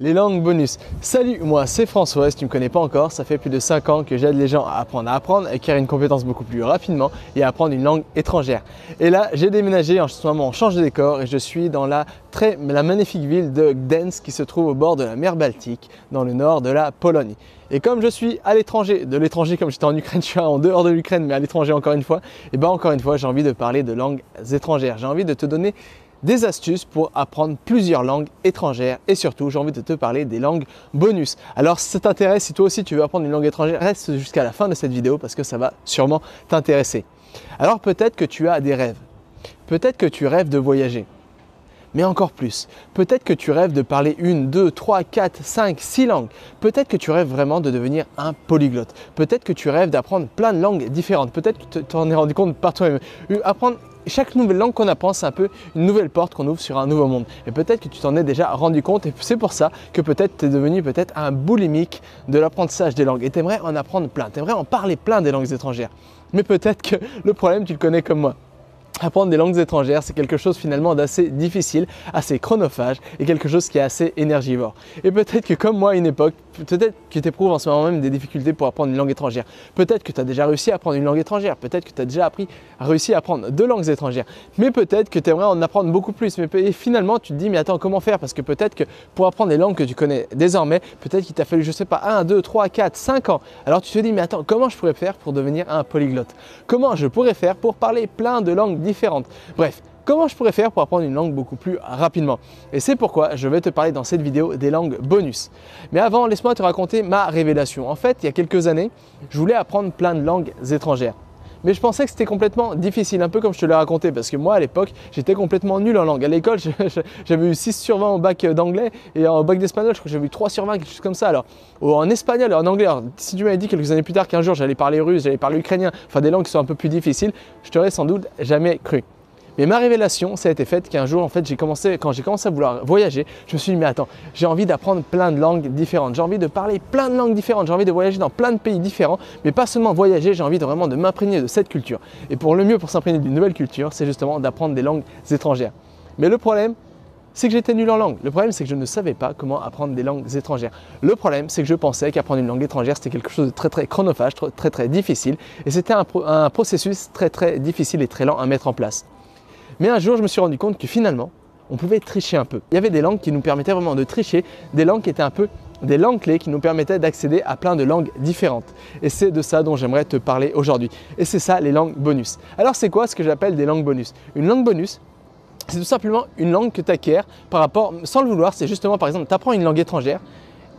Les langues bonus. Salut, moi c'est François, si tu ne me connais pas encore, ça fait plus de 5 ans que j'aide les gens à apprendre, à acquérir une compétence beaucoup plus rapidement et à apprendre une langue étrangère. Et là, j'ai déménagé, en ce moment on change de décor et je suis dans la magnifique ville de Gdańsk qui se trouve au bord de la mer Baltique, dans le nord de la Pologne. Et comme je suis à l'étranger, de l'étranger comme j'étais en Ukraine, je suis en dehors de l'Ukraine, mais à l'étranger encore une fois, et bien encore une fois, j'ai envie de parler de langues étrangères. J'ai envie de te donner des astuces pour apprendre plusieurs langues étrangères et surtout j'ai envie de te parler des langues bonus. Alors si ça t'intéresse, si toi aussi tu veux apprendre une langue étrangère, reste jusqu'à la fin de cette vidéo parce que ça va sûrement t'intéresser. Alors peut-être que tu as des rêves, peut-être que tu rêves de voyager, mais encore plus, peut-être que tu rêves de parler 1, 2, 3, 4, 5, 6 langues, peut-être que tu rêves vraiment de devenir un polyglotte, peut-être que tu rêves d'apprendre plein de langues différentes, peut-être que tu t'en es rendu compte par toi-même. Apprendre chaque nouvelle langue qu'on apprend, c'est un peu une nouvelle porte qu'on ouvre sur un nouveau monde. Et peut-être que tu t'en es déjà rendu compte et c'est pour ça que peut-être tu es devenu un boulimique de l'apprentissage des langues et tu aimerais en apprendre plein, tu aimerais en parler plein des langues étrangères. Mais peut-être que le problème, tu le connais comme moi. Apprendre des langues étrangères, c'est quelque chose finalement d'assez difficile, assez chronophage et quelque chose qui est assez énergivore. Et peut-être que comme moi à une époque, peut-être que tu éprouves en ce moment même des difficultés pour apprendre une langue étrangère. Peut-être que tu as déjà réussi à apprendre une langue étrangère, peut-être que tu as déjà réussi à apprendre 2 langues étrangères. Mais peut-être que tu aimerais en apprendre beaucoup plus. Et finalement, tu te dis, mais attends, comment faire? Parce que peut-être que pour apprendre des langues que tu connais désormais, peut-être qu'il t'a fallu, je sais pas, 1, 2, 3, 4, 5 ans. Alors tu te dis, mais attends, comment je pourrais faire pour devenir un polyglotte? Comment je pourrais faire pour parler plein de langues différentes? Bref, comment je pourrais faire pour apprendre une langue beaucoup plus rapidement? Et c'est pourquoi je vais te parler dans cette vidéo des langues bonus. Mais avant, laisse-moi te raconter ma révélation. En fait, il y a quelques années, je voulais apprendre plein de langues étrangères. Mais je pensais que c'était complètement difficile, un peu comme je te l'ai raconté, parce que moi à l'époque, j'étais complètement nul en langue. À l'école, j'avais eu 6 sur 20 au bac d'anglais et au bac d'espagnol, je crois que j'avais eu 3 sur 20, quelque chose comme ça. Alors, en espagnol et en anglais, alors, si tu m'avais dit quelques années plus tard qu'un jour j'allais parler russe, j'allais parler ukrainien, enfin des langues qui sont un peu plus difficiles, je t'aurais sans doute jamais cru. Mais ma révélation, ça a été faite qu'un jour, en fait, quand j'ai commencé à vouloir voyager, je me suis dit, mais attends, j'ai envie d'apprendre plein de langues différentes, j'ai envie de parler plein de langues différentes, j'ai envie de voyager dans plein de pays différents, mais pas seulement voyager, j'ai envie vraiment de m'imprégner de cette culture. Et pour le mieux, pour s'imprégner d'une nouvelle culture, c'est justement d'apprendre des langues étrangères. Mais le problème, c'est que j'étais nul en langue. Le problème, c'est que je ne savais pas comment apprendre des langues étrangères. Le problème, c'est que je pensais qu'apprendre une langue étrangère, c'était quelque chose de très chronophage, très difficile, et c'était un processus très difficile et très lent à mettre en place. Mais un jour, je me suis rendu compte que finalement, on pouvait tricher un peu. Il y avait des langues qui nous permettaient vraiment de tricher, des langues qui étaient un peu des langues clés qui nous permettaient d'accéder à plein de langues différentes. Et c'est de ça dont j'aimerais te parler aujourd'hui. Et c'est ça, les langues bonus. Alors, c'est quoi ce que j'appelle des langues bonus? Une langue bonus, c'est tout simplement une langue que tu acquiers par rapport, sans le vouloir, c'est justement par exemple, tu apprends une langue étrangère,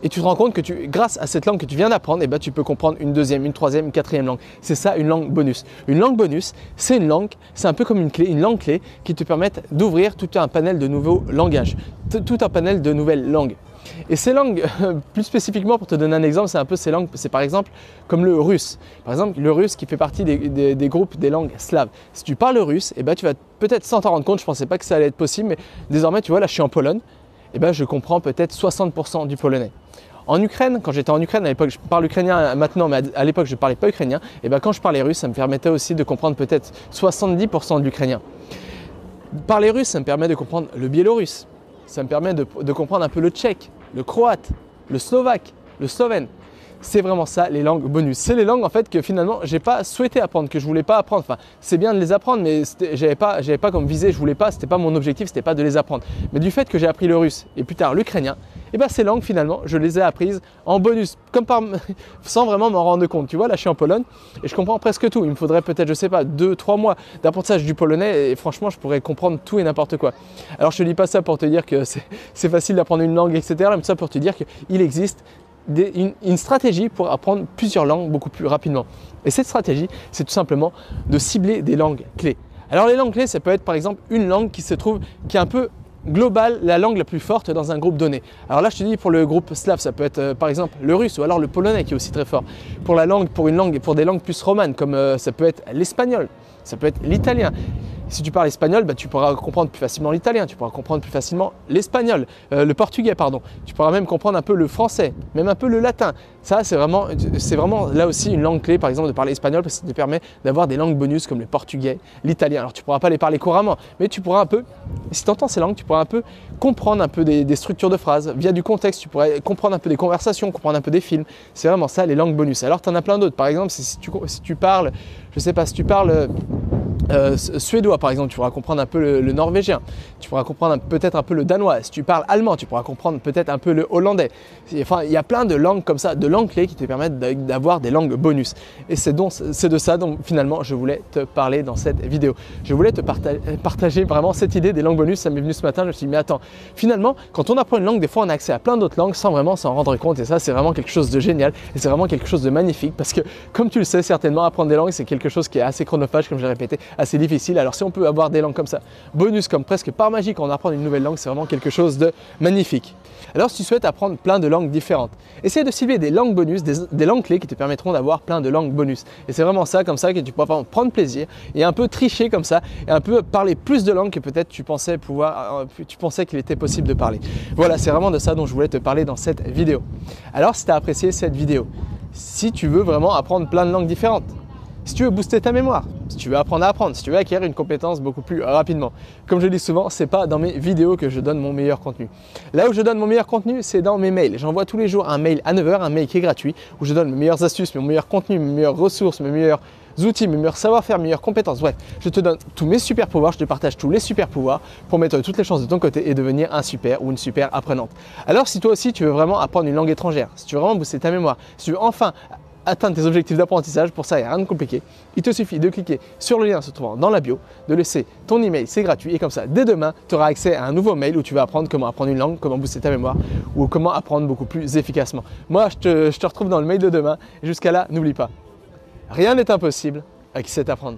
et tu te rends compte que grâce à cette langue que tu viens d'apprendre, eh ben, tu peux comprendre une deuxième, une troisième, une quatrième langue. C'est ça une langue bonus. Une langue bonus, c'est une langue, c'est un peu comme une langue clé qui te permet d'ouvrir tout un panel de nouveaux langages, tout un panel de nouvelles langues. Et ces langues, plus spécifiquement pour te donner un exemple, c'est un peu ces langues, c'est par exemple comme le russe. Par exemple, le russe qui fait partie des groupes des langues slaves. Si tu parles russe, eh ben, tu vas peut-être sans t'en rendre compte, je ne pensais pas que ça allait être possible, mais désormais, tu vois, là je suis en Pologne, eh ben, je comprends peut-être 60% du polonais. En Ukraine, quand j'étais en Ukraine, à l'époque, je parle ukrainien maintenant, mais à l'époque, je ne parlais pas ukrainien, et ben, quand je parlais russe, ça me permettait aussi de comprendre peut-être 70% de l'ukrainien. Parler russe, ça me permet de comprendre le biélorusse, ça me permet de comprendre un peu le tchèque, le croate, le slovaque, le slovène. C'est vraiment ça, les langues bonus. C'est les langues en fait que finalement, j'ai pas souhaité apprendre, que je voulais pas apprendre. Enfin, c'est bien de les apprendre, mais j'avais pas comme visée, je voulais pas, c'était pas mon objectif, c'était pas de les apprendre. Mais du fait que j'ai appris le russe et plus tard l'ukrainien, et ben ces langues finalement, je les ai apprises en bonus, sans vraiment m'en rendre compte. Tu vois, là je suis en Pologne et je comprends presque tout. Il me faudrait peut-être, je sais pas, 2-3 mois d'apprentissage du polonais et franchement, je pourrais comprendre tout et n'importe quoi. Alors je te dis pas ça pour te dire que c'est facile d'apprendre une langue, etc. Mais ça pour te dire qu'il existe une stratégie pour apprendre plusieurs langues beaucoup plus rapidement. Et cette stratégie, c'est tout simplement de cibler des langues clés. Alors les langues clés, ça peut être par exemple une langue qui est un peu globale, la langue la plus forte dans un groupe donné. Alors là, je te dis pour le groupe slave, ça peut être par exemple le russe ou alors le polonais qui est aussi très fort. Pour des langues plus romanes, comme ça peut être l'espagnol, ça peut être l'italien. Si tu parles espagnol, bah, tu pourras comprendre plus facilement l'italien, tu pourras comprendre plus facilement l'espagnol, le portugais, pardon. Tu pourras même comprendre un peu le français, même un peu le latin. Ça, c'est vraiment là aussi une langue clé, par exemple, de parler espagnol, parce que ça te permet d'avoir des langues bonus comme le portugais, l'italien. Alors, tu ne pourras pas les parler couramment, mais tu pourras un peu, si tu entends ces langues, tu pourras un peu comprendre un peu des structures de phrases. Via du contexte, tu pourrais comprendre un peu des conversations, comprendre un peu des films. C'est vraiment ça les langues bonus. Alors tu en as plein d'autres. Par exemple, si tu parles, je sais pas, si tu parles suédois par exemple, tu pourras comprendre un peu le norvégien, tu pourras comprendre peut-être un peu le danois. Si tu parles allemand, tu pourras comprendre peut-être un peu le hollandais. Enfin, il y a plein de langues comme ça, de langues clés qui te permettent d'avoir des langues bonus. Et c'est de ça dont finalement je voulais te parler dans cette vidéo. Je voulais te partager vraiment cette idée des langues bonus. Ça m'est venu ce matin, je me suis dit mais attends, finalement quand on apprend une langue, des fois on a accès à plein d'autres langues sans vraiment s'en rendre compte, et ça c'est vraiment quelque chose de génial et c'est vraiment quelque chose de magnifique parce que comme tu le sais certainement, apprendre des langues c'est quelque chose qui est assez chronophage, comme j'ai répété, assez difficile. Alors si on peut avoir des langues comme ça, bonus comme presque par magie quand on apprend une nouvelle langue, c'est vraiment quelque chose de magnifique. Alors si tu souhaites apprendre plein de langues différentes, essaie de cibler des langues bonus, des langues clés qui te permettront d'avoir plein de langues bonus. Et c'est vraiment ça, comme ça que tu pourras prendre plaisir et un peu tricher comme ça et un peu parler plus de langues que peut-être tu pensais qu'il était possible de parler. Voilà, c'est vraiment de ça dont je voulais te parler dans cette vidéo. Alors si tu as apprécié cette vidéo, si tu veux vraiment apprendre plein de langues différentes, si tu veux booster ta mémoire, si tu veux apprendre à apprendre, si tu veux acquérir une compétence beaucoup plus rapidement. Comme je dis souvent, ce n'est pas dans mes vidéos que je donne mon meilleur contenu. Là où je donne mon meilleur contenu, c'est dans mes mails. J'envoie tous les jours un mail à 9 h, un mail qui est gratuit, où je donne mes meilleures astuces, mon meilleur contenu, mes meilleures ressources, mes meilleurs outils, mes meilleurs savoir-faire, mes meilleures compétences. Bref, je te donne tous mes super pouvoirs, je te partage tous les super pouvoirs pour mettre toutes les chances de ton côté et devenir un super ou une super apprenante. Alors si toi aussi tu veux vraiment apprendre une langue étrangère, si tu veux vraiment booster ta mémoire, si tu veux enfin atteindre tes objectifs d'apprentissage, pour ça il n'y a rien de compliqué. Il te suffit de cliquer sur le lien se trouvant dans la bio, de laisser ton email, c'est gratuit, et comme ça dès demain tu auras accès à un nouveau mail où tu vas apprendre comment apprendre une langue, comment booster ta mémoire ou comment apprendre beaucoup plus efficacement. Moi je te retrouve dans le mail de demain, et jusqu'à là n'oublie pas, rien n'est impossible à qui sait apprendre.